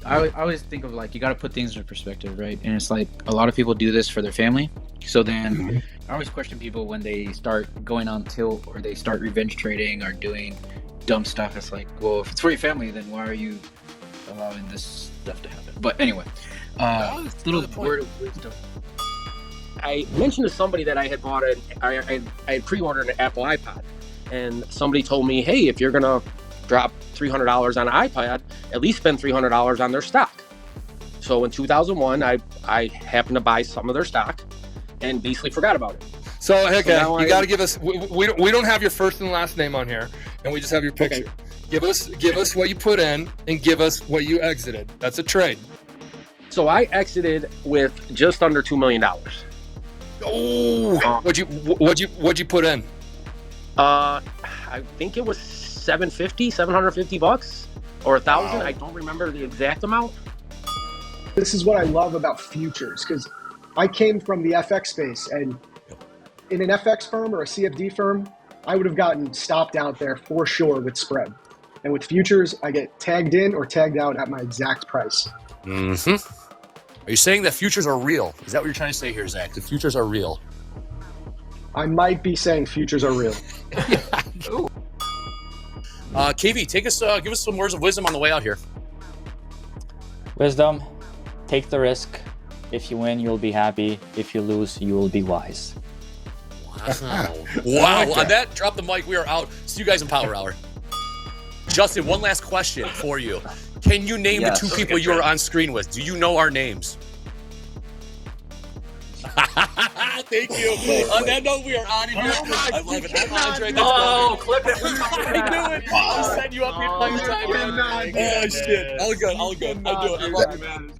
I always think of like you got to put things in perspective, right? And it's like a lot of people do this for their family. So then I always question people when they start going on tilt or they start revenge trading or doing dumb stuff. It's like, well, if it's for your family, then why are you allowing this stuff to happen? But anyway, little word of wisdom. I mentioned to somebody that I had bought I had pre-ordered an Apple iPod, and somebody told me, hey, if you're gonna drop $300 on an iPad, at least spend $300 on their stock. So in 2001, I happened to buy some of their stock and basically forgot about it. So, okay, you got to give us, we don't have your first and last name on here, and we just have your picture. Okay. Give us what you put in and give us what you exited. That's a trade. So I exited with just under $2 million. Oh, what'd you put in? I think it was $750 or 1,000. Wow. I don't remember the exact amount. This is what I love about futures, because I came from the FX space, and in an FX firm or a CFD firm, I would have gotten stopped out there for sure with spread. And with futures, I get tagged in or tagged out at my exact price. Mm-hmm. Are you saying that futures are real? Is that what you're trying to say here, Zach? The futures are real. I might be saying futures are real. KV, take us, give us some words of wisdom on the way out here. Wisdom, take the risk. If you win, you'll be happy. If you lose, you will be wise. Wow. Wow. On that, drop the mic. We are out. See you guys in Power Hour. Justin, one last question for you. Can you name the two people you are on screen with? Do you know our names? Thank you. On that note, we are out of here. I love it. I'm Andre. Clip it. I knew it. I'll set you up here. Oh, shit. All good. I do it. I love you, man.